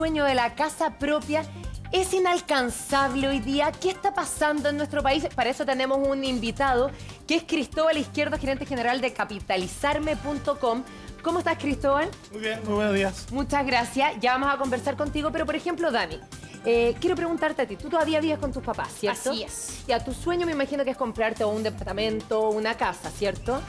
Sueño de la casa propia es inalcanzable hoy día. ¿Qué está pasando en nuestro país? Para eso tenemos un invitado que es Cristóbal Izquierdo, gerente general de capitalizarme.com. ¿Cómo estás, Cristóbal? Muy bien, muy buenos días. Muchas gracias. Ya vamos a conversar contigo, pero por ejemplo, Dani, quiero preguntarte a ti. Tú todavía vives con tus papás, ¿cierto? Así es. Ya, tu sueño me imagino que es comprarte un departamento, una casa, ¿cierto?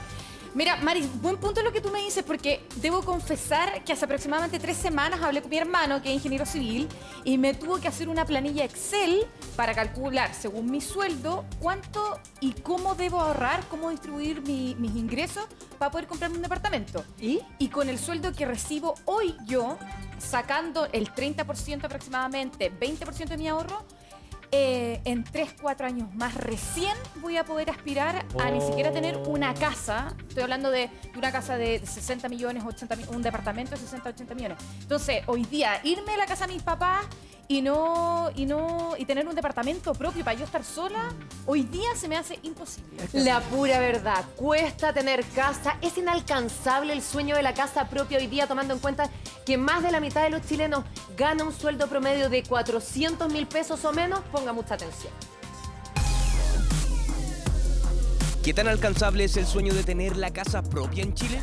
Mira, Mari, buen punto lo que tú me dices, porque debo confesar que hace aproximadamente 3 semanas hablé con mi hermano, que es ingeniero civil, y me tuvo que hacer una planilla Excel para calcular, según mi sueldo, cuánto y cómo debo ahorrar, cómo distribuir mis ingresos para poder comprarme un departamento. Y con el sueldo que recibo hoy yo, sacando el 30% aproximadamente, 20% de mi ahorro, en 3-4 años más recién voy a poder aspirar a ni siquiera tener una casa. Estoy hablando de una casa de 60 millones, 80, un departamento de 60, 80 millones. Entonces, hoy día, irme a la casa de mis papás y tener un departamento propio para yo estar sola, hoy día se me hace imposible. La pura verdad, cuesta tener casa, es inalcanzable el sueño de la casa propia hoy día, tomando en cuenta que más de la mitad de los chilenos gana un sueldo promedio de 400.000 pesos o menos. Ponga mucha atención. ¿Qué tan alcanzable es el sueño de tener la casa propia en Chile?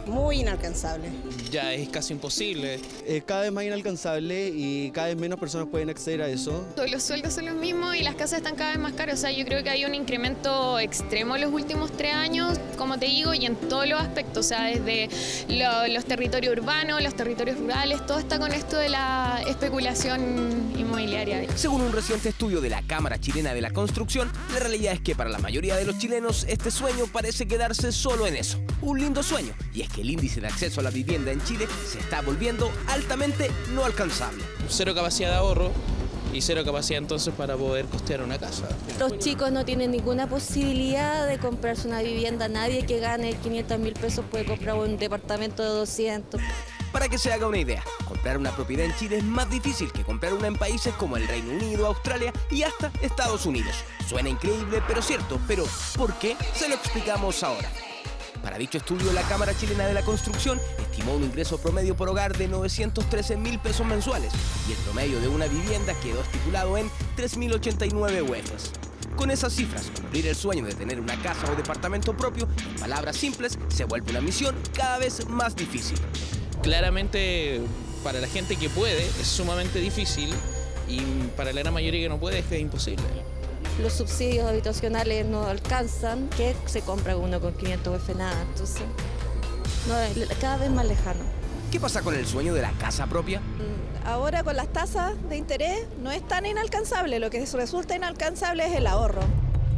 Muy inalcanzable. Ya es casi imposible. Cada vez más inalcanzable y cada vez menos personas pueden acceder a eso. Los sueldos son los mismos y las casas están cada vez más caras. O sea, yo creo que hay un incremento extremo en los últimos 3 años, como te digo, y en todos los aspectos. O sea, desde los territorios urbanos, los territorios rurales, todo está con esto de la especulación inmobiliaria. Según un reciente estudio de la Cámara Chilena de la Construcción, la realidad es que para la mayoría de los chilenos este sueño parece quedarse solo en eso. Un lindo sueño. Y es que el índice de acceso a la vivienda en Chile se está volviendo altamente no alcanzable. Cero capacidad de ahorro y cero capacidad entonces para poder costear una casa. Los chicos no tienen ninguna posibilidad de comprarse una vivienda. Nadie que gane 500.000 pesos puede comprar un departamento de 200. Para que se haga una idea, comprar una propiedad en Chile es más difícil que comprar una en países como el Reino Unido, Australia y hasta Estados Unidos. Suena increíble, pero cierto. Pero, ¿por qué? Se lo explicamos ahora. Para dicho estudio, la Cámara Chilena de la Construcción estimó un ingreso promedio por hogar de 913.000 pesos mensuales y el promedio de una vivienda quedó estipulado en 3.089 UFs. Con esas cifras, cumplir el sueño de tener una casa o departamento propio, en palabras simples, se vuelve una misión cada vez más difícil. Claramente, para la gente que puede es sumamente difícil y para la gran mayoría que no puede es que es imposible. Los subsidios habitacionales no alcanzan. ¿Qué se compra uno con 500 UF? Nada. Entonces, cada vez más lejano. ¿Qué pasa con el sueño de la casa propia? Ahora con las tasas de interés no es tan inalcanzable. Lo que resulta inalcanzable es el ahorro.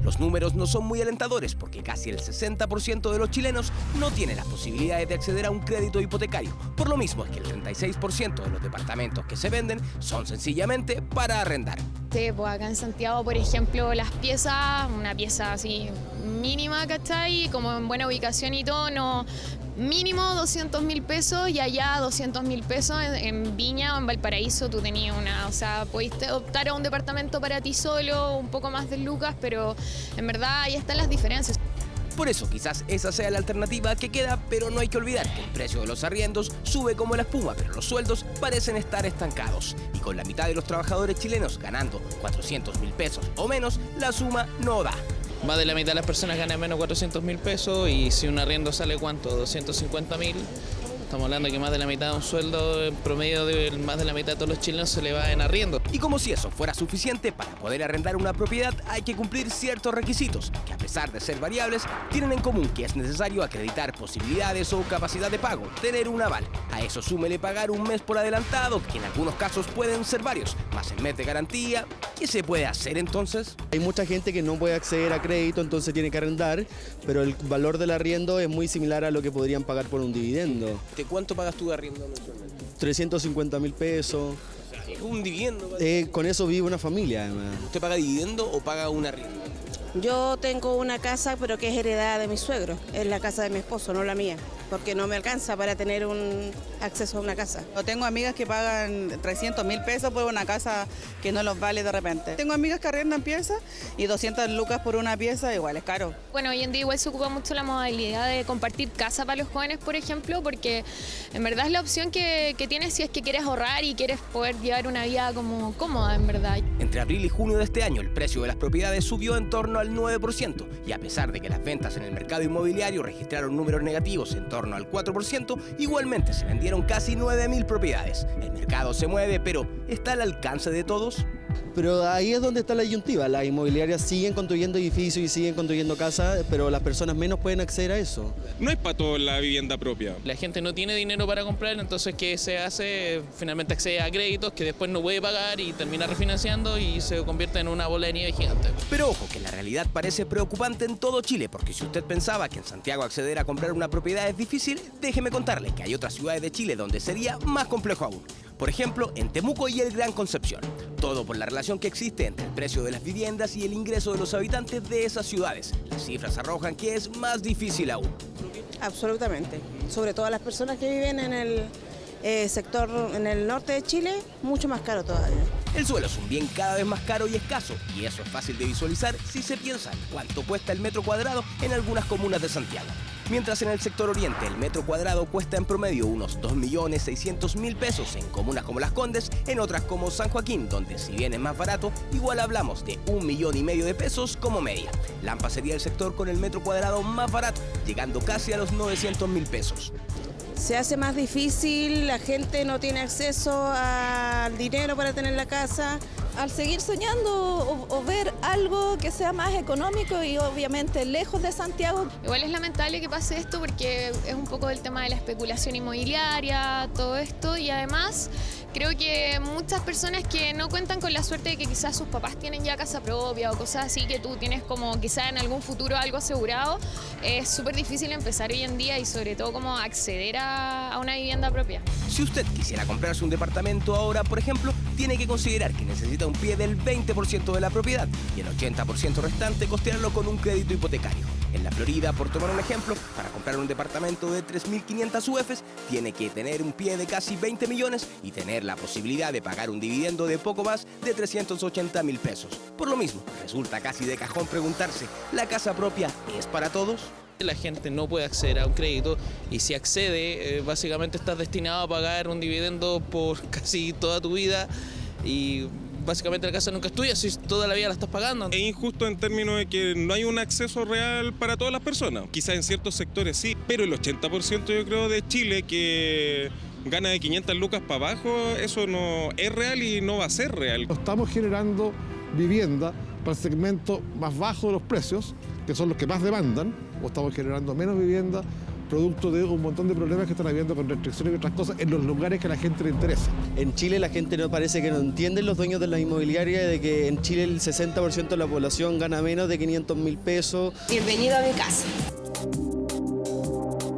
Los números no son muy alentadores porque casi el 60% de los chilenos no tiene las posibilidades de acceder a un crédito hipotecario. Por lo mismo es que el 36% de los departamentos que se venden son sencillamente para arrendar. Sí, pues acá en Santiago, por ejemplo, las piezas, una pieza así mínima, ¿cachai? Como en buena ubicación y todo, no, mínimo 200.000 pesos y allá 200.000 pesos en Viña o en Valparaíso tú tenías una, o sea, pudiste optar a un departamento para ti solo, un poco más de lucas, pero en verdad ahí están las diferencias. Por eso quizás esa sea la alternativa que queda, pero no hay que olvidar que el precio de los arriendos sube como la espuma, pero los sueldos parecen estar estancados. Y con la mitad de los trabajadores chilenos ganando 400.000 pesos o menos, la suma no da. Más de la mitad de las personas ganan menos 400.000 pesos y si un arriendo sale ¿cuánto? 250.000. Estamos hablando que más de la mitad de un sueldo en promedio de más de la mitad de todos los chilenos se le va en arriendo. Y como si eso fuera suficiente, para poder arrendar una propiedad hay que cumplir ciertos requisitos que, a pesar de ser variables, tienen en común que es necesario acreditar posibilidades o capacidad de pago, tener un aval. A eso súmele pagar un mes por adelantado, que en algunos casos pueden ser varios, más el mes de garantía. ¿Qué se puede hacer entonces? Hay mucha gente que no puede acceder a crédito, entonces tiene que arrendar, pero el valor del arriendo es muy similar a lo que podrían pagar por un dividendo. ¿De cuánto pagas tú de arriendo mensualmente? 350.000 pesos. ¿Es un dividendo? Con eso vive una familia, además. ¿Usted paga dividendo o paga un arriendo? Yo tengo una casa, pero que es heredada de mi suegro. Es la casa de mi esposo, no la mía, porque no me alcanza para tener un acceso a una casa. Yo tengo amigas que pagan 300.000 pesos por una casa que no los vale de repente. Tengo amigas que arriendan piezas y 200 lucas por una pieza, igual es caro. Bueno, hoy en día igual se ocupa mucho la modalidad de compartir casa para los jóvenes, por ejemplo, porque en verdad es la opción que tienes si es que quieres ahorrar y quieres poder llevar una vida como cómoda, en verdad. Entre abril y junio de este año, el precio de las propiedades subió en torno al 9%, y a pesar de que las ventas en el mercado inmobiliario registraron números negativos en torno al 4%, igualmente se vendieron casi 9.000 propiedades. El mercado se mueve, pero ¿está al alcance de todos? Pero ahí es donde está la disyuntiva. Las inmobiliarias siguen construyendo edificios y siguen construyendo casas, pero las personas menos pueden acceder a eso. No es para todo la vivienda propia. La gente no tiene dinero para comprar, entonces ¿qué se hace? Finalmente accede a créditos que después no puede pagar y termina refinanciando y se convierte en una bola de nieve gigante. Pero ojo, que la realidad parece preocupante en todo Chile, porque si usted pensaba que en Santiago acceder a comprar una propiedad es difícil, déjeme contarle que hay otras ciudades de Chile donde sería más complejo aún. Por ejemplo, en Temuco y el Gran Concepción. Todo por la relación que existe entre el precio de las viviendas y el ingreso de los habitantes de esas ciudades. Las cifras arrojan que es más difícil aún. Absolutamente. Sobre todo las personas que viven en el sector, en el norte de Chile, mucho más caro todavía. El suelo es un bien cada vez más caro y escaso, y eso es fácil de visualizar si se piensa en cuánto cuesta el metro cuadrado en algunas comunas de Santiago. Mientras en el sector oriente el metro cuadrado cuesta en promedio unos 2.600.000 pesos en comunas como Las Condes, en otras como San Joaquín, donde si bien es más barato, igual hablamos de 1,5 millones de pesos como media. Lampa sería el sector con el metro cuadrado más barato, llegando casi a los 900.000 pesos. Se hace más difícil, la gente no tiene acceso al dinero para tener la casa. Al seguir soñando o ver algo que sea más económico y obviamente lejos de Santiago. Igual es lamentable que pase esto porque es un poco del tema de la especulación inmobiliaria, todo esto, y además creo que muchas personas que no cuentan con la suerte de que quizás sus papás tienen ya casa propia o cosas así, que tú tienes como quizás en algún futuro algo asegurado, es súper difícil empezar hoy en día y sobre todo como acceder a una vivienda propia. Si usted quisiera comprarse un departamento ahora, por ejemplo, tiene que considerar que necesita un pie del 20% de la propiedad y el 80% restante costearlo con un crédito hipotecario. En la Florida, por tomar un ejemplo, para comprar un departamento de 3.500 UFs, tiene que tener un pie de casi 20 millones y tener la posibilidad de pagar un dividendo de poco más de 380.000 pesos. Por lo mismo, resulta casi de cajón preguntarse, ¿la casa propia es para todos? La gente no puede acceder a un crédito y si accede, básicamente estás destinado a pagar un dividendo por casi toda tu vida y básicamente la casa nunca es tuya si toda la vida la estás pagando. Es injusto en términos de que no hay un acceso real para todas las personas. Quizás en ciertos sectores sí, pero el 80% yo creo de Chile que gana de 500 lucas para abajo, eso no es real y no va a ser real. Estamos generando vivienda para el segmento más bajo de los precios, que son los que más demandan, o estamos generando menos vivienda producto de un montón de problemas que están habiendo con restricciones y otras cosas en los lugares que a la gente le interesa. En Chile la gente no parece que no entienden, los dueños de las inmobiliarias, de que en Chile el 60% de la población gana menos de 500.000 pesos. Bienvenido a mi casa.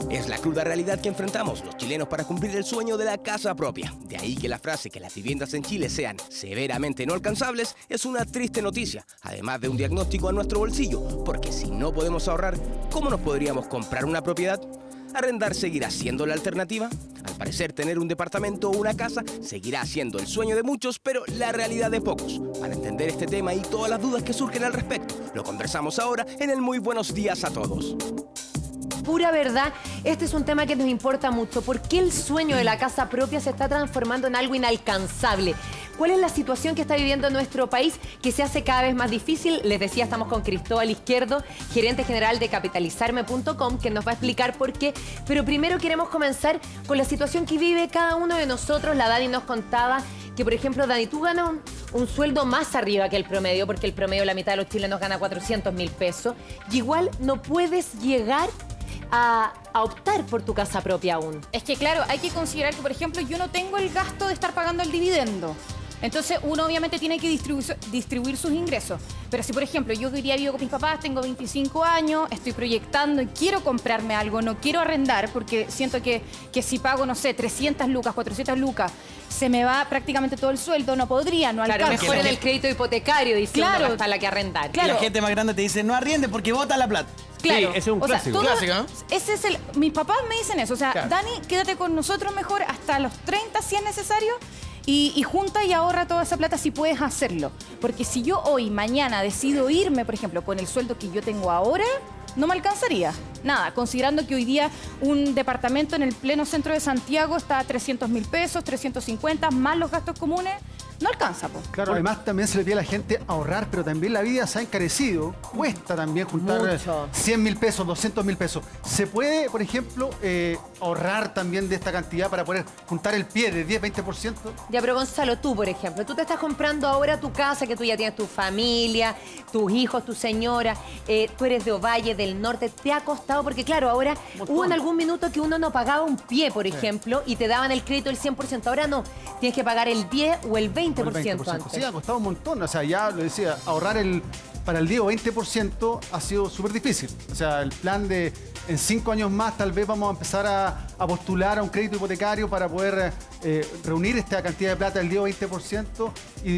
Es la cruda realidad que enfrentamos los chilenos para cumplir el sueño de la casa propia. De ahí que la frase que las viviendas en Chile sean severamente no alcanzables es una triste noticia, además de un diagnóstico a nuestro bolsillo, porque si no podemos ahorrar, ¿cómo nos podríamos comprar una propiedad? ¿Arrendar seguirá siendo la alternativa? Al parecer, tener un departamento o una casa seguirá siendo el sueño de muchos, pero la realidad de pocos. Para entender este tema y todas las dudas que surgen al respecto, lo conversamos ahora en el Muy Buenos Días a Todos. Pura verdad, este es un tema que nos importa mucho. ¿Por qué el sueño de la casa propia se está transformando en algo inalcanzable? ¿Cuál es la situación que está viviendo nuestro país que se hace cada vez más difícil? Les decía, estamos con Cristóbal Izquierdo, gerente general de capitalizarme.com, que nos va a explicar por qué. Pero primero queremos comenzar con la situación que vive cada uno de nosotros. La Dani nos contaba que, por ejemplo, Dani, tú ganas un sueldo más arriba que el promedio, porque el promedio, la mitad de los chilenos gana 400.000 pesos, y igual no puedes llegar a optar por tu casa propia aún. Es que claro, hay que considerar que, por ejemplo, yo no tengo el gasto de estar pagando el dividendo. Entonces uno obviamente tiene que distribuir sus ingresos. Pero si, por ejemplo, yo hoy día vivo con mis papás, tengo 25 años, estoy proyectando y quiero comprarme algo, no quiero arrendar porque siento que si pago, no sé, 300 lucas, 400 lucas, se me va prácticamente todo el sueldo, no podría, no alcanza. Claro, mejor en el crédito hipotecario, diciendo claro, hasta la que arrendar. Claro. Y la gente más grande te dice, no arriende porque bota la plata. Claro. ese es un o sea, clásico. todo- Clásico, ¿no? Ese es mis papás me dicen eso. O sea, Claro. Dani, quédate con nosotros mejor hasta los 30 si es necesario. Y junta y ahorra toda esa plata si puedes hacerlo. Porque si yo hoy, mañana, decido irme, por ejemplo, con el sueldo que yo tengo ahora, no me alcanzaría. Nada, considerando que hoy día un departamento en el pleno centro de Santiago está a 300.000 pesos, 350, más los gastos comunes, no alcanza, po. Claro, además también se le pide a la gente ahorrar, pero también la vida se ha encarecido. Cuesta también juntar Mucho. 100.000 pesos, 200.000 pesos. ¿Se puede, por ejemplo, ahorrar también de esta cantidad para poder juntar el pie de 10, 20%? Ya, pero Gonzalo, tú, por ejemplo, tú te estás comprando ahora tu casa, que tú ya tienes tu familia, tus hijos, tu señora, tú eres de Ovalle, del norte, ¿te ha costado? Porque claro, ahora hubo en algún minuto que uno no pagaba un pie, por ejemplo, y te daban el crédito del 100%. Ahora no, tienes que pagar el 10 o el 20% antes. Sí, ha costado un montón. O sea, ya lo decía, ahorrar para el 10 o 20% ha sido súper difícil. O sea, el plan de en 5 años más tal vez vamos a empezar a postular a un crédito hipotecario para poder reunir esta cantidad de plata del 10 o 20%,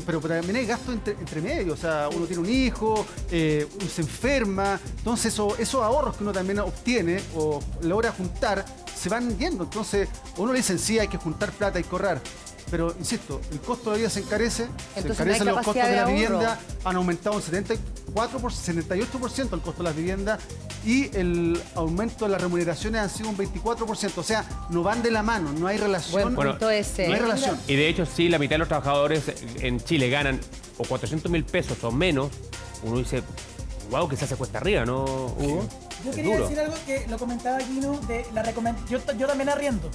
pero también hay gastos entre medio. O sea, uno tiene un hijo, uno se enferma, entonces esos ahorros que uno también obtiene o logra juntar se van yendo. Entonces, a uno le dicen, sí, hay que juntar plata y correr. Pero, insisto, el costo de la vida se encarece, Entonces, no hay los costos capacidad de la de vivienda, ahorro. han aumentado un 78% el costo de las viviendas y el aumento de las remuneraciones han sido un 24%. O sea, no van de la mano, no hay relación. Buen punto ese. No hay relación. Y de hecho, si la mitad de los trabajadores en Chile ganan o 400.000 pesos o menos, uno dice, wow, quizás se cuesta arriba, ¿no, Hugo? Yo Es quería duro. decir algo que lo comentaba Gino, de la yo también arriendo.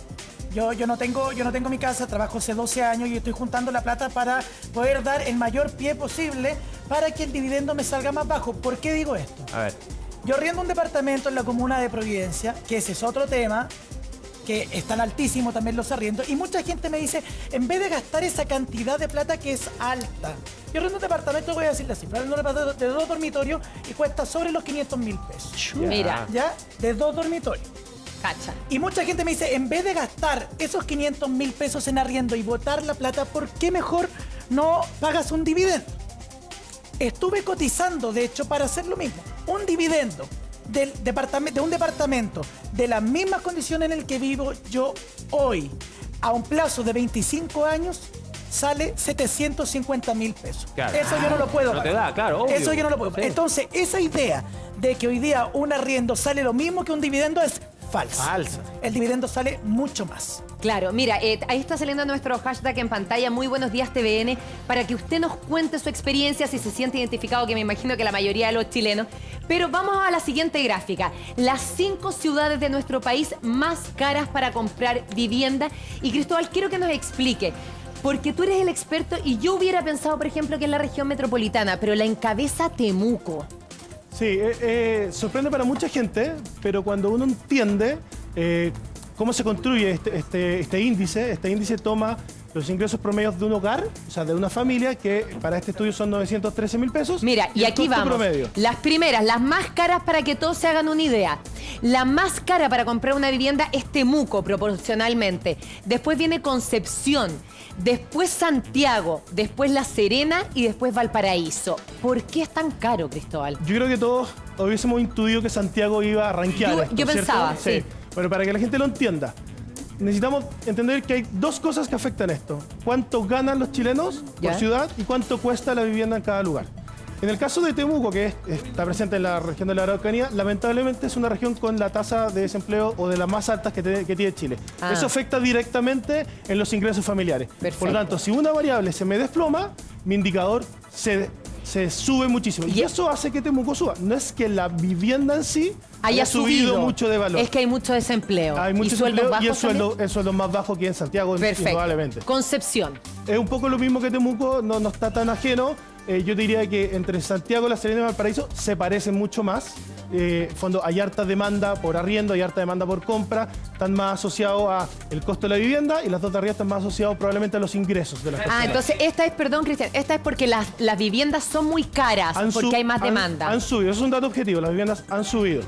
Yo no tengo mi casa, trabajo hace 12 años y estoy juntando la plata para poder dar el mayor pie posible para que el dividendo me salga más bajo. ¿Por qué digo esto? A ver. Yo arriendo un departamento en la comuna de Providencia, que ese es otro tema, que están altísimos también los arriendos, y mucha gente me dice, en vez de gastar esa cantidad de plata que es alta, yo arriendo un departamento, voy a decir la cifra, arriendo un departamento de 2 dormitorios y cuesta sobre los 500.000 pesos. Mira. ¿Ya? De 2 dormitorios. Cacha. Y mucha gente me dice, en vez de gastar esos 500.000 pesos en arriendo y botar la plata, ¿por qué mejor no pagas un dividendo? Estuve cotizando, de hecho, para hacer lo mismo. Un dividendo de un departamento de las mismas condiciones en el que vivo yo hoy, a un plazo de 25 años, sale 750.000 pesos. Claro. Eso yo no lo puedo No te pagar. da, claro, obvio. Eso yo no lo puedo pagar. Sí. Entonces, esa idea de que hoy día un arriendo sale lo mismo que un dividendo es falsa. El dividendo sale mucho más. Claro, mira, ahí está saliendo nuestro hashtag en pantalla, Muy Buenos Días TVN, para que usted nos cuente su experiencia, si se siente identificado, que me imagino que la mayoría de los chilenos. Pero vamos a la siguiente gráfica. Las 5 ciudades de nuestro país más caras para comprar vivienda. Y Cristóbal, quiero que nos explique, porque tú eres el experto y yo hubiera pensado, por ejemplo, que es la región metropolitana, pero la encabeza Temuco. Sí, sorprende para mucha gente, pero cuando uno entiende cómo se construye este índice toma los ingresos promedios de un hogar, o sea, de una familia, que para este estudio son 913.000 pesos. Mira, y el aquí costo vamos. promedio. Las primeras, las más caras para que todos se hagan una idea. La más cara para comprar una vivienda es Temuco, proporcionalmente. Después viene Concepción, después Santiago, después La Serena y después Valparaíso. ¿Por qué es tan caro, Cristóbal? Yo creo que todos hubiésemos intuido que Santiago iba a rankear Yo esto, ¿cierto? pensaba, sí. Bueno, para que la gente lo entienda, necesitamos entender que hay 2 cosas que afectan esto. Cuánto ganan los chilenos ¿Ya? por ciudad y cuánto cuesta la vivienda en cada lugar. En el caso de Temuco, que está presente en la región de la Araucanía, lamentablemente es una región con la tasa de desempleo o de las más altas que tiene Chile. Ah. Eso afecta directamente en los ingresos familiares. Perfecto. Por lo tanto, si una variable se me desploma, mi indicador se sube muchísimo. Y eso hace que Temuco suba. No es que la vivienda en sí Haya subido mucho de valor. Es que hay mucho desempleo. Hay mucho ¿Y sueldos desempleo y bajos también? el sueldo más bajo que en Santiago, Perfecto. indudablemente. Concepción. Es un poco lo mismo que Temuco, no está tan ajeno. Yo diría que entre Santiago, La Serena y Valparaíso se parecen mucho más. Fondo, hay harta demanda por arriendo, hay harta demanda por compra, están más asociados al costo de la vivienda, y las dos de arriba están más asociados probablemente a los ingresos de las personas. Entonces esta es, perdón, Cristian, esta es porque las viviendas son muy caras, porque hay más demanda. Han subido, eso es un dato objetivo, las viviendas han subido.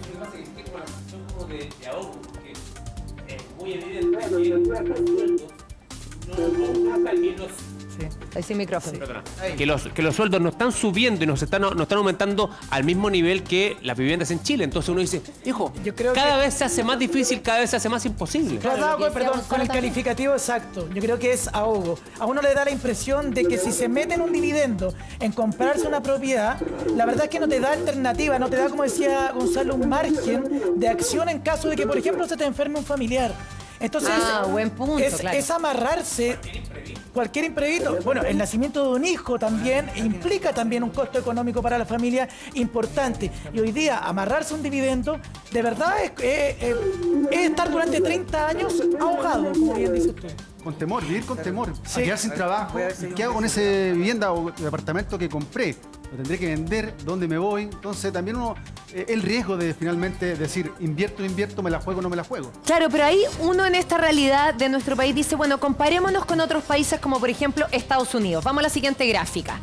Es muy evidente que los sueldos no bajan y los Ahí sin micrófono. Que los sueldos no están subiendo y no están aumentando al mismo nivel que las viviendas en Chile. Entonces uno dice, hijo, cada vez se hace más difícil, cada vez se hace más imposible. Con el calificativo exacto. Yo creo que es ahogo. A uno le da la impresión de que si se mete en un dividendo, en comprarse una propiedad, la verdad es que no te da alternativa, no te da, como decía Gonzalo, un margen de acción en caso de que, por ejemplo, se te enferme un familiar. Entonces, buen punto, claro. Es amarrarse cualquier imprevisto. Bueno, el nacimiento de un hijo también implica también un costo económico para la familia importante. Y hoy día, amarrarse un dividendo, de verdad es estar durante 30 años ahogado, como bien dices tú. Con temor, vivir con temor. A quedar sin trabajo. ¿Qué hago con ese vivienda o departamento que compré? Lo tendré que vender, ¿dónde me voy? Entonces también el riesgo de finalmente decir, invierto, me la juego o no me la juego. Claro, pero ahí uno en esta realidad de nuestro país dice, bueno, comparémonos con otros países como por ejemplo Estados Unidos. Vamos a la siguiente gráfica.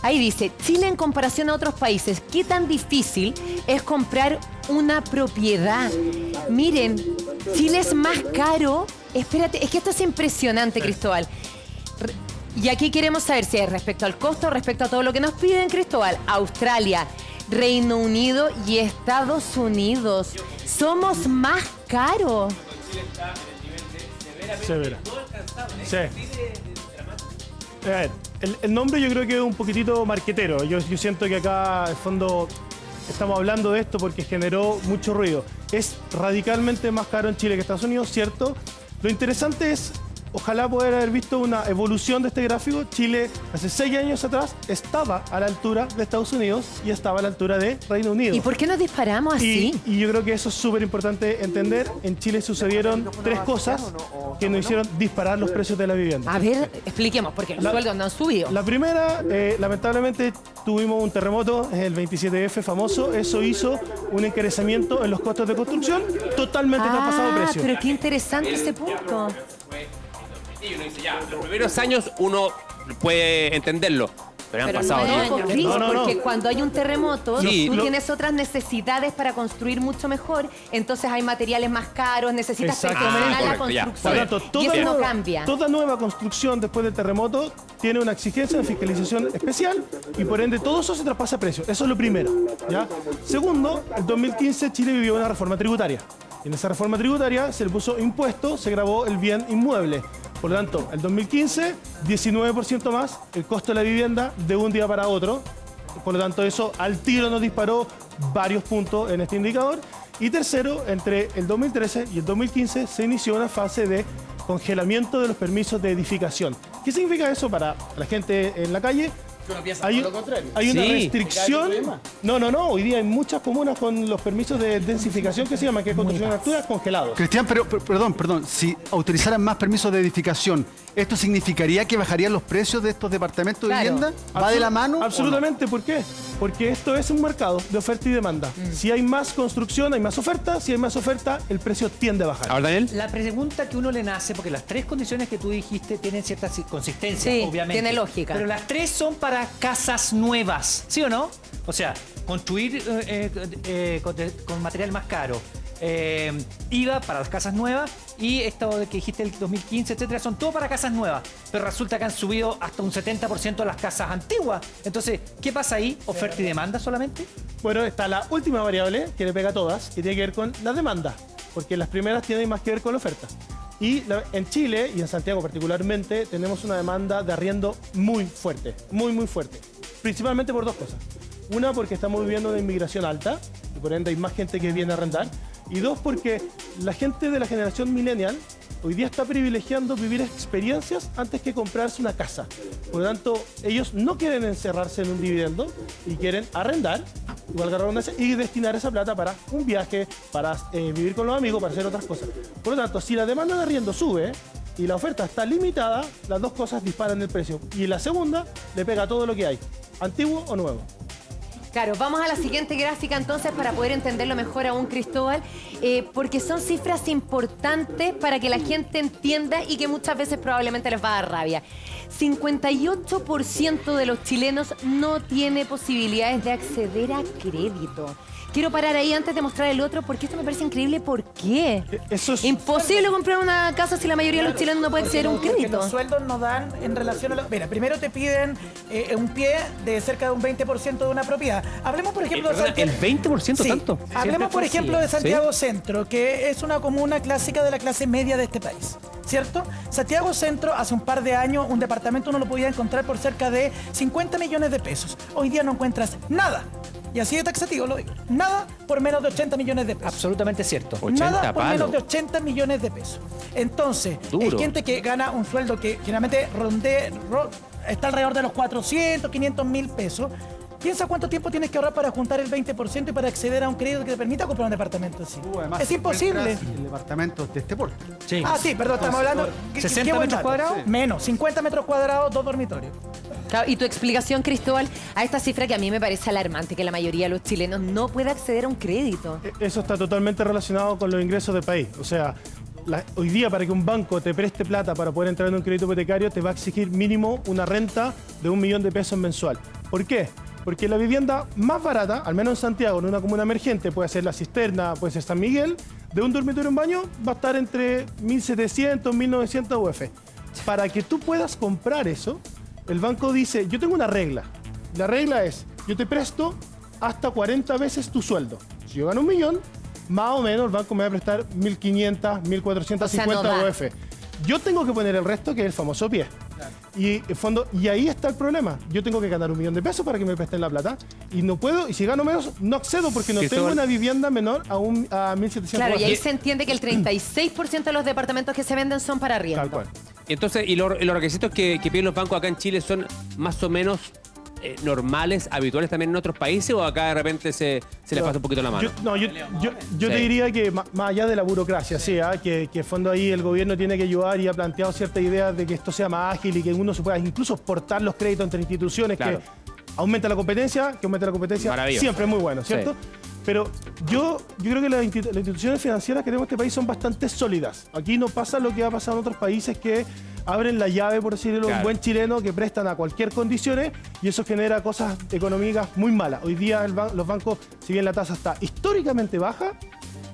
Ahí dice, Chile en comparación a otros países, ¿qué tan difícil es comprar una propiedad? Miren, Chile es más caro. Espérate, es que esto es impresionante, Cristóbal. Y aquí queremos saber si es respecto al costo, respecto a todo lo que nos piden, Cristóbal. Australia, Reino Unido y Estados Unidos. Somos más caros. Severa. Sí. A ver, el nombre yo creo que es un poquitito marquetero. Yo siento que acá, en fondo, estamos hablando de esto porque generó mucho ruido. Es radicalmente más caro en Chile que Estados Unidos, ¿cierto? Lo interesante es, ojalá poder haber visto una evolución de este gráfico. Chile, hace 6 años atrás, estaba a la altura de Estados Unidos y estaba a la altura de Reino Unido. ¿Y por qué nos disparamos así? Y yo creo que eso es súper importante entender. En Chile sucedieron 3 cosas que nos hicieron disparar los precios de la vivienda. A ver, expliquemos, porque los sueldos no han subido. La primera, lamentablemente, tuvimos un terremoto, el 27F famoso. Eso hizo un encarecimiento en los costos de construcción totalmente traspasado de precio. Pero qué interesante ese punto. Y uno dice, ya, los primeros años uno puede entenderlo, pero han pasado años. Porque cuando hay un terremoto, Sí, tú tienes otras necesidades para construir mucho mejor, entonces hay materiales más caros, necesitas perfeccionar la construcción. Y eso no cambia. Toda nueva construcción después del terremoto tiene una exigencia de fiscalización especial y por ende todo eso se traspasa a precio. Eso es lo primero, ¿ya? Segundo, en 2015 Chile vivió una reforma tributaria. Y en esa reforma tributaria se le puso impuesto, se gravó el bien inmueble. Por lo tanto, el 2015, 19% más el costo de la vivienda de un día para otro. Por lo tanto, eso al tiro nos disparó varios puntos en este indicador. Y tercero, entre el 2013 y el 2015 se inició una fase de congelamiento de los permisos de edificación. ¿Qué significa eso para la gente en la calle? Hay una restricción. No. Hoy día hay muchas comunas con los permisos de densificación que se llaman, que es construcción en altura, congelados. Cristian, pero perdón, si autorizaran más permisos de edificación, ¿esto significaría que bajarían los precios de estos departamentos de vivienda? ¿Va de la mano? Absolutamente. ¿Por qué? Porque esto es un mercado de oferta y demanda. Si hay más construcción, hay más oferta. Si hay más oferta, el precio tiende a bajar. Ahora, Daniel. La pregunta que uno le nace, porque las 3 condiciones que tú dijiste tienen cierta consistencia, Sí, obviamente. tiene lógica. Pero las 3 son para casas nuevas, ¿sí o no? O sea, construir con material más caro. IVA para las casas nuevas y esto que dijiste el 2015, etcétera, son todo para casas nuevas, pero resulta que han subido hasta un 70% de las casas antiguas. Entonces, ¿qué pasa ahí? ¿Oferta y demanda solamente? Bueno, está la última variable que le pega a todas, que tiene que ver con la demanda, porque las primeras tienen más que ver con la oferta. Y en Chile, y en Santiago particularmente, tenemos una demanda de arriendo muy fuerte, muy fuerte. Principalmente por 2 cosas. Una, porque estamos viviendo una inmigración alta, y por ende hay más gente que viene a arrendar. Y 2, porque la gente de la generación millennial hoy día está privilegiando vivir experiencias antes que comprarse una casa. Por lo tanto, ellos no quieren encerrarse en un dividendo y quieren arrendar, igual que redundancia, y destinar esa plata para un viaje, para vivir con los amigos, para hacer otras cosas. Por lo tanto, si la demanda de arriendo sube y la oferta está limitada, las 2 cosas disparan el precio. Y la segunda le pega a todo lo que hay, antiguo o nuevo. Claro, vamos a la siguiente gráfica entonces para poder entenderlo mejor aún, Cristóbal, porque son cifras importantes para que la gente entienda y que muchas veces probablemente les va a dar rabia. 58% de los chilenos no tiene posibilidades de acceder a crédito. quiero parar ahí antes de mostrar el otro, porque esto me parece increíble. ¿Por qué? Eso es Imposible comprar una casa si la mayoría de los chilenos no puede acceder a un Porque crédito. los sueldos no dan en relación a lo... Mira, primero te piden un pie de cerca de un 20% de una propiedad. Hablemos, por ejemplo, de Santiago. ¿El 20% Sí. tanto? Hablemos, por ejemplo, de Santiago Centro, que es una comuna clásica de la clase media de este país, ¿cierto? Santiago Centro, hace un par de años, un departamento uno lo podía encontrar por cerca de 50 millones de pesos. Hoy día no encuentras nada. Y así de taxativo lo digo. Nada por menos de 80 millones de pesos. Absolutamente cierto. Nada por menos de 80 millones de pesos. Entonces, hay gente que gana un sueldo que generalmente está alrededor de los 400, 500 mil pesos. Piensa cuánto tiempo tienes que ahorrar para juntar el 20% y para acceder a un crédito que te permita comprar un departamento así. Además, Es imposible. El departamento de este porte. Sí. Ah, sí, perdón, estamos hablando... 60 ¿qué buen metros dato? cuadrados. Sí. Menos, 50 metros cuadrados, 2 dormitorios. Claro, y tu explicación, Cristóbal, a esta cifra que a mí me parece alarmante, que la mayoría de los chilenos no puede acceder a un crédito. Eso está totalmente relacionado con los ingresos del país. O sea, hoy día para que un banco te preste plata para poder entrar en un crédito hipotecario te va a exigir mínimo una renta de 1 millón de pesos mensual. ¿Por qué? Porque la vivienda más barata, al menos en Santiago, en una comuna emergente, puede ser La Cisterna, puede ser San Miguel, de un dormitorio en baño va a estar entre 1.700, 1.900 UF. Para que tú puedas comprar eso, el banco dice, yo tengo una regla. La regla es, yo te presto hasta 40 veces tu sueldo. Si yo gano 1 millón, más o menos el banco me va a prestar 1.500, 1.450 O sea, no da. UF. Yo tengo que poner el resto, que es el famoso pie. Y ahí está el problema. Yo tengo que ganar 1 millón de pesos para que me presten la plata. Y no puedo, y si gano menos, no accedo porque no tengo una vivienda menor a 1.700. Claro, y ahí se entiende que el 36% de los departamentos que se venden son para arriendo. Tal cual. Entonces, ¿y los requisitos que piden los bancos acá en Chile son más o menos normales, habituales también en otros países, o acá de repente se les pasa un poquito la mano? Yo te diría que más allá de la burocracia, sí, que en fondo ahí el gobierno tiene que ayudar y ha planteado ciertas ideas de que esto sea más ágil y que uno se pueda incluso exportar los créditos entre instituciones, Claro. que aumenta la competencia, Maravilloso. siempre es muy bueno, ¿cierto? Sí. Pero yo creo que las instituciones financieras que tenemos en este país son bastante sólidas. Aquí no pasa lo que ha pasado en otros países, que abren la llave, por decirlo, un buen chileno, que prestan a cualquier condiciones, y eso genera cosas económicas muy malas. Hoy día los bancos, si bien la tasa está históricamente baja,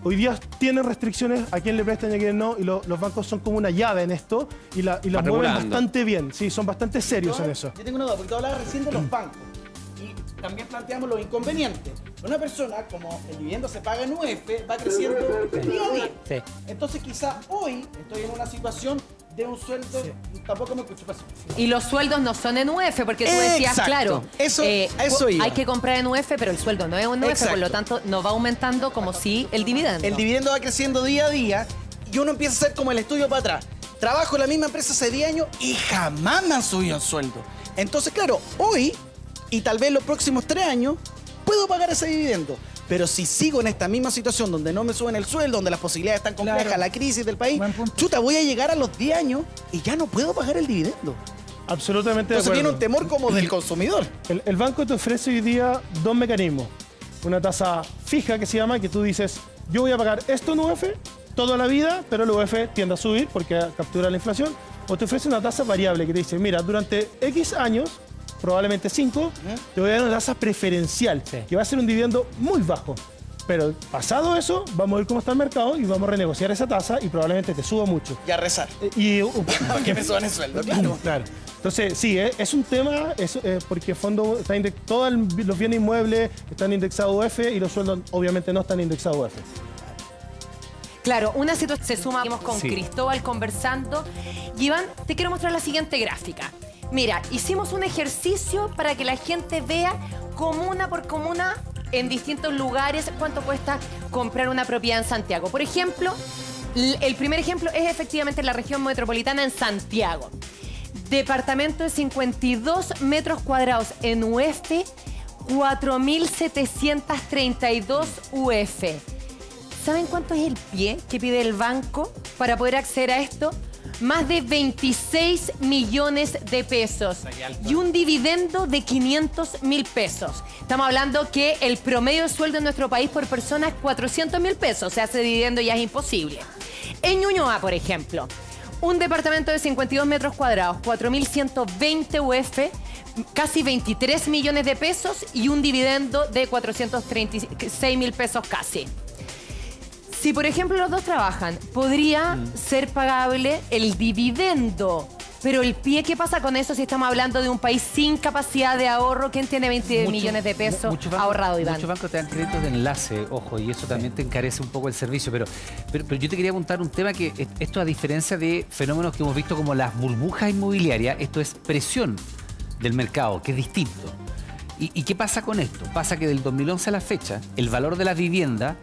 hoy día tienen restricciones a quién le prestan y a quién no, y los bancos son como una llave en esto, y la mueven regulando. bastante bien. Sí, son bastante serios en eso. Yo tengo una duda, porque tú hablabas recién de los bancos y también planteamos los inconvenientes. Una persona, como el dividendo se paga en UF, va creciendo día a día. Sí. Entonces quizá hoy estoy en una situación de un sueldo, tampoco me escucho pasar. Y los sueldos no son en UF, porque tú decías, Exacto. claro, A eso iba. hay que comprar en UF, pero el sueldo no es en UF, Exacto. por lo tanto no va aumentando como si el dividendo. El dividendo va creciendo día a día y uno empieza a hacer como el estudio para atrás. Trabajo en la misma empresa hace 10 años y jamás me han subido el sueldo. Entonces, claro, hoy y tal vez los próximos 3 años puedo pagar ese dividendo. Pero si sigo en esta misma situación donde no me suben el sueldo, donde las posibilidades están complejas, Claro. la crisis del país, chuta, voy a llegar a los 10 años y ya no puedo pagar el dividendo. Absolutamente de Entonces acuerdo. tiene un temor como del consumidor. El banco te ofrece hoy día 2 mecanismos. Una tasa fija que se llama, que tú dices, yo voy a pagar esto en UF toda la vida, pero el UF tiende a subir porque captura la inflación. O te ofrece una tasa variable que te dice, mira, durante X años, probablemente 5, te voy a dar una tasa preferencial, que va a ser un dividendo muy bajo. Pero pasado eso, vamos a ver cómo está el mercado y vamos a renegociar esa tasa y probablemente te suba mucho. Y a rezar. Que me suban el sueldo, claro. Claro. Entonces, sí, es un tema, porque en fondo todos los bienes inmuebles están indexados UF y los sueldos obviamente no están indexados UF. Claro, una situación se suma con Sí. Cristóbal conversando. Y Iván, te quiero mostrar la siguiente gráfica. Mira, hicimos un ejercicio para que la gente vea comuna por comuna en distintos lugares cuánto cuesta comprar una propiedad en Santiago. Por ejemplo, el primer ejemplo es efectivamente la región metropolitana en Santiago. Departamento de 52 metros cuadrados en UF, 4.732 UF. ¿Saben cuánto es el pie que pide el banco para poder acceder a esto? Más de 26 millones de pesos y un dividendo de 500.000 pesos. Estamos hablando que el promedio de sueldo en nuestro país por persona es 400.000 pesos. O sea, ese dividendo ya es imposible. En Ñuñoa, por ejemplo, Un departamento de 52 metros cuadrados, 4.120 UF, casi 23 millones de pesos y un dividendo de 436.000 pesos casi. Si, por ejemplo, los dos trabajan, podría ser pagable el dividendo. Pero el pie, ¿qué pasa con eso si estamos hablando de un país sin capacidad de ahorro? ¿Quién tiene 20 millones de pesos ahorrado, Iván? Muchos bancos te dan créditos de enlace, ojo, y eso también te encarece un poco el servicio. Pero yo te quería apuntar un tema que esto, a diferencia de fenómenos que hemos visto como las burbujas inmobiliarias, esto es presión del mercado, que es distinto. ¿Y qué pasa con esto? Pasa que del 2011 a la fecha, el valor de la vivienda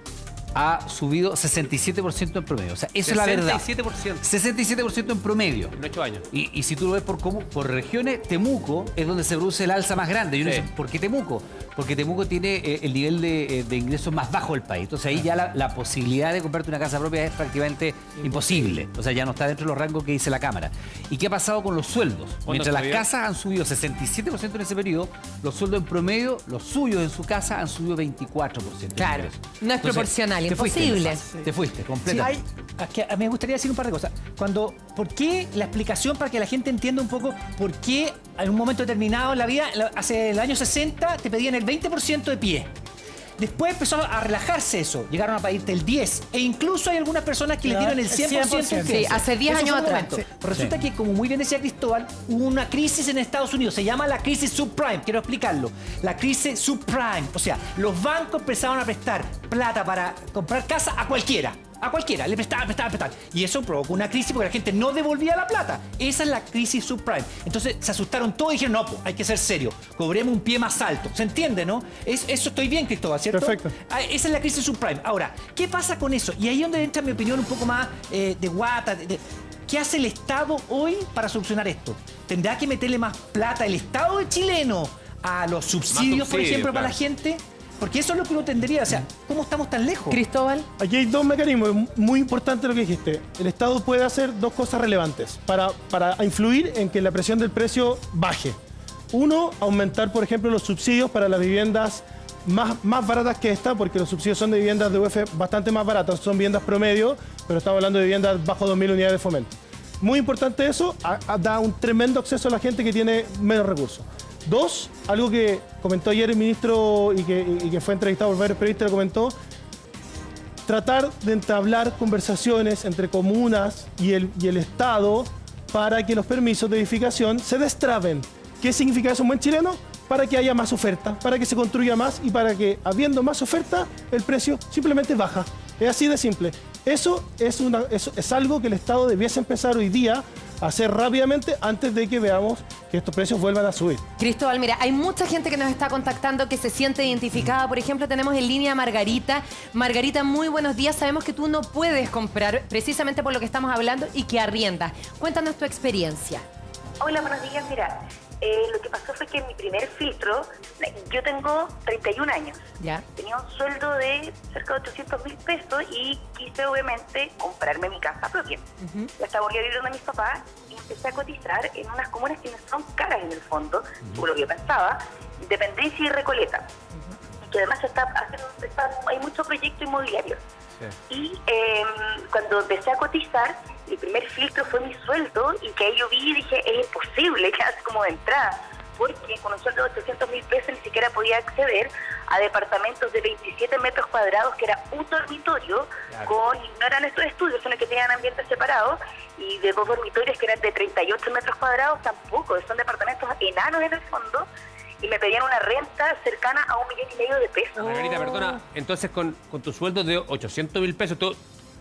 ha subido 67% en promedio. O sea, eso es la verdad. 67% en promedio. En 8 años. Y si tú lo ves por regiones, Temuco es donde se produce el alza más grande. Yo no sé, ¿por qué Temuco? Porque Temuco tiene el nivel de ingresos más bajo del país. Entonces ahí ya la posibilidad de comprarte una casa propia es prácticamente imposible. O sea, ya no está dentro de los rangos que dice la Cámara. ¿Y qué ha pasado con los sueldos? Mientras las casas han subido 67% en ese periodo, los sueldos en promedio, los suyos en su casa, han subido 24%. Claro, no es proporcional. Imposible. Te fuiste, completamente. Me gustaría decir un par de cosas. ¿Por qué la explicación para que la gente entienda un poco por qué en un momento determinado en la vida, hace el año 60, te pedían el 20% de pie? Después empezó a relajarse eso. Llegaron a pedirte el 10%. E incluso hay algunas personas que le dieron el 100%. Sí, hace 10 años atrás. Resulta que, como muy bien decía Cristóbal, hubo una crisis en Estados Unidos. Se llama la crisis subprime. Quiero explicarlo. La crisis subprime. O sea, los bancos empezaron a prestar plata para comprar casa a cualquiera. A cualquiera, le prestaban. Y eso provocó una crisis porque la gente no devolvía la plata. Esa es la crisis subprime. Entonces se asustaron todos y dijeron, no, hay que ser serio. Cobremos un pie más alto. ¿Se entiende, no? Eso estoy bien, Cristóbal, ¿cierto? Perfecto. Esa es la crisis subprime. Ahora, ¿qué pasa con eso? Y ahí es donde entra mi opinión un poco más de guata. ¿Qué hace el Estado hoy para solucionar esto? ¿Tendrá que meterle más plata el Estado chileno a los subsidios, por ejemplo, para la gente? Porque eso es lo que uno tendría. O sea, ¿cómo estamos tan lejos? Cristóbal. Aquí hay dos mecanismos. Muy importante lo que dijiste. El Estado puede hacer dos cosas relevantes para influir en que la presión del precio baje. Uno, aumentar, por ejemplo, los subsidios para las viviendas más baratas que esta, porque los subsidios son de viviendas de UF bastante más baratas. Son viviendas promedio, pero estamos hablando de viviendas bajo 2.000 unidades de fomento. Muy importante eso. Da un tremendo acceso a la gente que tiene menos recursos. Dos, algo que comentó ayer el ministro y que fue entrevistado por varios periodistas, lo comentó, tratar de entablar conversaciones entre comunas y el Estado para que los permisos de edificación se destraben. ¿Qué significa eso en buen chileno? Para que haya más oferta, para que se construya más y para que, habiendo más oferta, el precio simplemente baja. Es así de simple. Eso es algo que el Estado debiese empezar hoy día a hacer rápidamente antes de que veamos que estos precios vuelvan a subir. Cristóbal, mira, hay mucha gente que nos está contactando que se siente identificada. Por ejemplo, tenemos en línea a Margarita. Margarita, muy buenos días. Sabemos que tú no puedes comprar precisamente por lo que estamos hablando y que arriendas. Cuéntanos tu experiencia. Hola, buenos días. Mira, lo que pasó fue que en mi primer filtro, yo tengo 31 años. ¿Ya? Tenía un sueldo de cerca de 800.000 pesos y quise obviamente comprarme mi casa propia. La estaba viviendo de mis papás y empecé a cotizar en unas comunas que no son caras en el fondo, por lo que yo pensaba, Independencia y Recoleta. Y que además hay muchos proyectos inmobiliarios. Sí. Y cuando empecé a cotizar, el primer filtro fue mi sueldo y que ahí yo vi y dije, es imposible, que hace como de entrada, porque con un sueldo de 800.000 pesos ni siquiera podía acceder a departamentos de 27 metros cuadrados, que era un dormitorio, no eran estos estudios, sino que tenían ambientes separados, y de 2 dormitorios que eran de 38 metros cuadrados, tampoco, son departamentos enanos en el fondo, y me pedían una renta cercana a 1,5 millones de pesos. Margarita, perdona, entonces con tu sueldo de 800.000 pesos,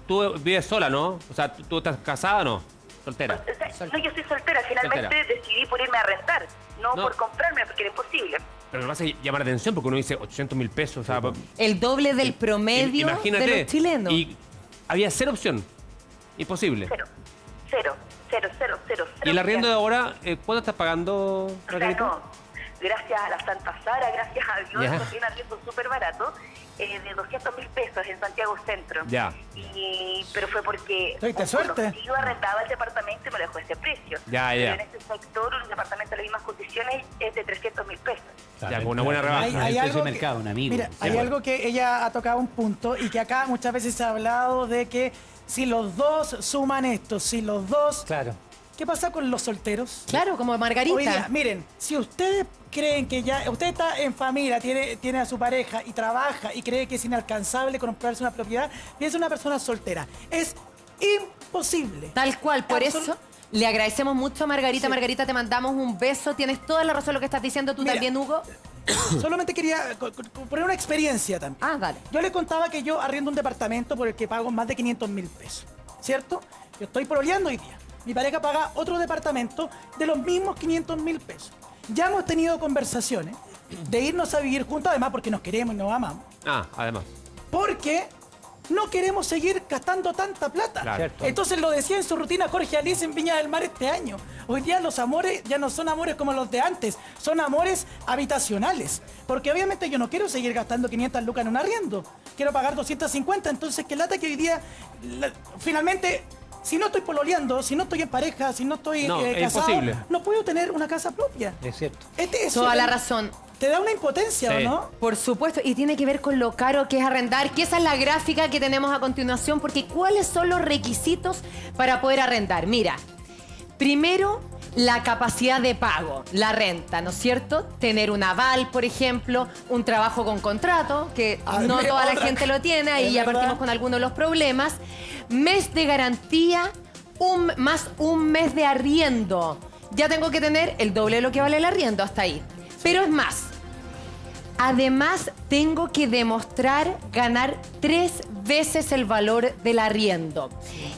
tú vives sola, ¿no? O sea, ¿tú estás casada o no? ¿Soltera? No, yo soy soltera. Finalmente decidí por irme a rentar, no por comprarme, porque era imposible. Pero me hace llamar la atención porque uno dice 800.000 pesos, o sea... El doble del promedio de los chilenos. Y había 0 opción. Imposible. Cero. ¿Y el arriendo de ahora, cuánto estás pagando, Margarita? No, gracias a la Santa Sara, gracias a Dios, conseguí un arriendo súper barato, de 200.000 pesos en Santiago Centro. Ya. Pero fue porque yo arrendaba el departamento y me lo dejó ese precio. Ya. Pero en este sector, un departamento de las mismas condiciones es de 300.000 pesos. Ya, con una buena rebaja. Hay algo de mercado, un amigo. Mira, hay algo que ella ha tocado un punto y que acá muchas veces se ha hablado de que si los dos suman esto, si los dos... Claro. ¿Qué pasa con los solteros? Claro, como Margarita. Hoy día, miren, si ustedes creen que ya... Usted está en familia, tiene a su pareja y trabaja y cree que es inalcanzable comprarse una propiedad, piensa en una persona soltera. Es imposible. Tal cual, por eso le agradecemos mucho a Margarita. Sí. Margarita, te mandamos un beso. Tienes toda la razón en lo que estás diciendo. Tú Mira, también, Hugo. Solamente quería poner una experiencia también. Ah, dale. Yo le contaba que yo arriendo un departamento por el que pago más de 500.000 pesos, ¿cierto? Yo estoy pololeando hoy día. Mi pareja paga otro departamento de los mismos 500.000 pesos. Ya hemos tenido conversaciones de irnos a vivir juntos, además porque nos queremos y nos amamos. Ah, además. Porque no queremos seguir gastando tanta plata. Claro. Entonces lo decía en su rutina Jorge Alice en Viña del Mar este año. Hoy día los amores ya no son amores como los de antes, son amores habitacionales. Porque obviamente yo no quiero seguir gastando 500 lucas en un arriendo. Quiero pagar 250, entonces qué lata que hoy día finalmente... Si no estoy pololeando, si no estoy en pareja, si no estoy es casado, imposible. no puedo tener una casa propia. Es cierto. Toda la razón. Te da una impotencia, Sí. ¿o no? Por supuesto, y tiene que ver con lo caro que es arrendar, que esa es la gráfica que tenemos a continuación, porque ¿cuáles son los requisitos para poder arrendar? Mira, primero, la capacidad de pago, la renta, ¿no es cierto? Tener un aval, por ejemplo, un trabajo con contrato, que no toda la gente lo tiene, ahí ya partimos con algunos de los problemas. Mes de garantía, más un mes de arriendo. Ya tengo que tener el doble de lo que vale el arriendo hasta ahí. Pero es más. Además, tengo que demostrar ganar 3 veces el valor del arriendo.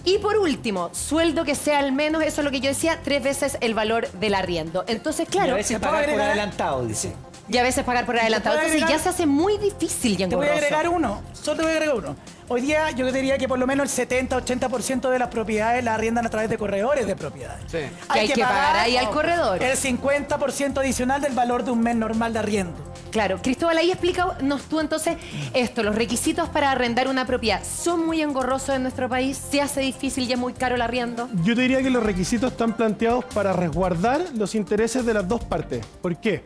Y por último, sueldo que sea al menos, eso es lo que yo decía, 3 veces el valor del arriendo. Entonces, claro... Y a veces pagar por adelantado, dice. Y a veces pagar por adelantado. Entonces ya se hace muy difícil y Te voy a engorroso. agregar uno, solo te voy a agregar uno. Hoy día yo diría que por lo menos el 70-80% de las propiedades las arriendan a través de corredores de propiedades. Sí. Que hay que pagar ahí al corredor. El 50% adicional del valor de un mes normal de arriendo. Claro, Cristóbal, ahí explícanos tú entonces esto, los requisitos para arrendar una propiedad. ¿Son muy engorrosos en nuestro país? ¿Se hace difícil y es muy caro el arriendo? Yo te diría que los requisitos están planteados para resguardar los intereses de las dos partes. ¿Por qué?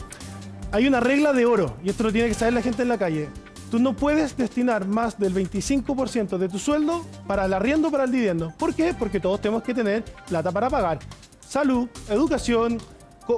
Hay una regla de oro, y esto lo tiene que saber la gente en la calle. Tú no puedes destinar más del 25% de tu sueldo para el arriendo o para el dividendo. ¿Por qué? Porque todos tenemos que tener plata para pagar salud, educación,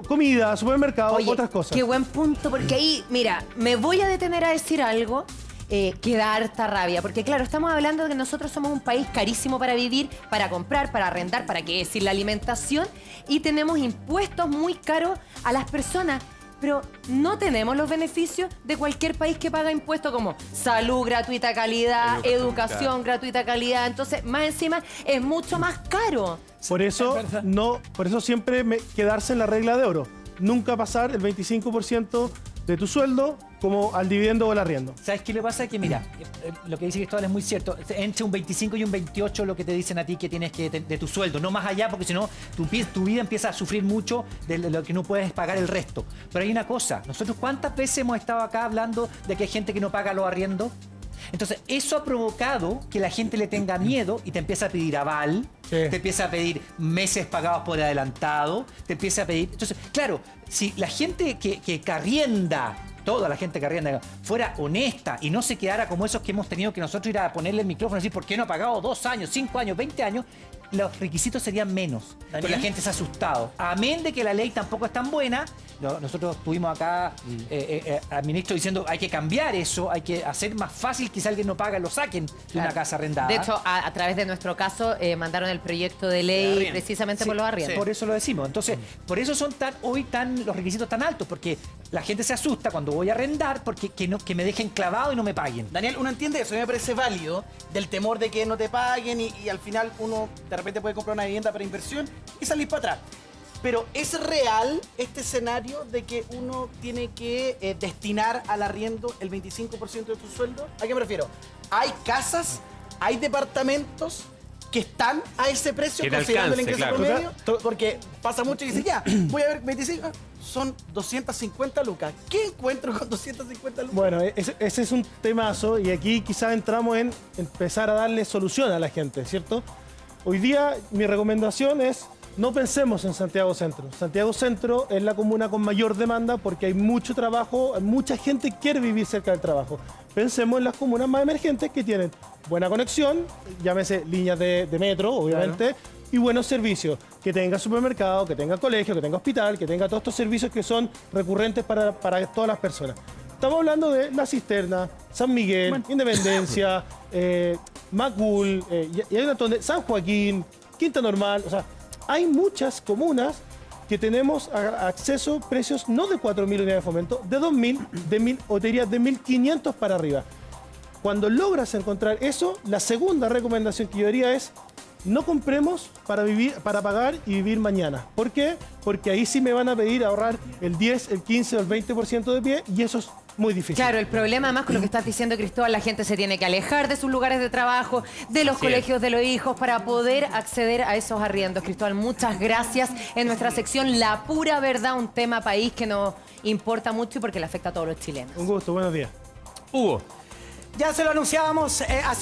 comida, supermercado, Oye, otras cosas. Qué buen punto, porque ahí, mira, me voy a detener a decir algo que da harta rabia. Porque claro, estamos hablando de que nosotros somos un país carísimo para vivir, para comprar, para arrendar, para qué decir la alimentación, y tenemos impuestos muy caros a las personas. Pero no tenemos los beneficios de cualquier país que paga impuestos como salud, gratuita calidad, educación, gratuita calidad. Entonces, más encima, es mucho más caro. Por eso siempre quedarse en la regla de oro. Nunca pasar el 25% de tu sueldo como al dividendo o al arriendo. ¿Sabes qué le pasa? Que mira, lo que dice Cristóbal es muy cierto. Entre un 25 y un 28 lo que te dicen a ti que tienes que de tu sueldo, no más allá, porque si no tu vida empieza a sufrir mucho de lo que no puedes pagar el resto. Pero hay una cosa, nosotros ¿cuántas veces hemos estado acá hablando de que hay gente que no paga los arriendos? Entonces, eso ha provocado que la gente le tenga miedo y te empieza a pedir aval, te empieza a pedir meses pagados por adelantado, te empieza a pedir... Entonces, claro, si la gente que arrienda, toda la gente que arrienda, fuera honesta y no se quedara como esos que hemos tenido que nosotros ir a ponerle el micrófono y decir, ¿por qué no ha pagado 2 años, 5 años, 20 años? Los requisitos serían menos. Pero la gente se ha asustado. Amén de que la ley tampoco es tan buena. Nosotros tuvimos acá al ministro diciendo hay que cambiar eso, hay que hacer más fácil que si alguien no paga lo saquen de una casa arrendada. De hecho, a través de nuestro caso, mandaron el proyecto de ley precisamente por los arriendos. Por eso lo decimos. Entonces, por eso son hoy los requisitos tan altos, porque la gente se asusta cuando voy a arrendar porque que me dejen clavado y no me paguen. Daniel, uno entiende eso, a mí me parece válido, del temor de que no te paguen y al final uno de repente puede comprar una vivienda para inversión y salir para atrás. Pero ¿es real este escenario de que uno tiene que destinar al arriendo el 25% de tu sueldo? ¿A qué me refiero? ¿Hay casas, hay departamentos que están a ese precio considerando el ingreso promedio? Porque pasa mucho y dice, ya, voy a ver 25, son 250 lucas. ¿Qué encuentro con 250 lucas? Bueno, ese es un temazo y aquí quizás entramos en empezar a darle solución a la gente, ¿cierto? Hoy día mi recomendación es no pensemos en Santiago Centro. Santiago Centro es la comuna con mayor demanda porque hay mucho trabajo, mucha gente quiere vivir cerca del trabajo. Pensemos en las comunas más emergentes que tienen buena conexión, llámese líneas de metro, obviamente, y buenos servicios. Que tenga supermercado, que tenga colegio, que tenga hospital, que tenga todos estos servicios que son recurrentes para todas las personas. Estamos hablando de La Cisterna, San Miguel, Independencia, Macul, y hay un montón de San Joaquín, Quinta Normal, o sea, hay muchas comunas que tenemos acceso a precios no de 4.000 unidades de fomento, de 2.000, de 1.000 o te diría de 1.500 para arriba. Cuando logras encontrar eso, la segunda recomendación que yo diría es no compremos para pagar y vivir mañana. ¿Por qué? Porque ahí sí me van a pedir ahorrar el 10, el 15 o el 20% de pie y eso es muy difícil. Claro, el problema además con lo que estás diciendo, Cristóbal, la gente se tiene que alejar de sus lugares de trabajo, de los colegios de los hijos para poder acceder a esos arriendos. Cristóbal, muchas gracias. En nuestra sección La Pura Verdad, un tema país que nos importa mucho y porque le afecta a todos los chilenos. Un gusto, buenos días. Hugo. Ya se lo anunciábamos.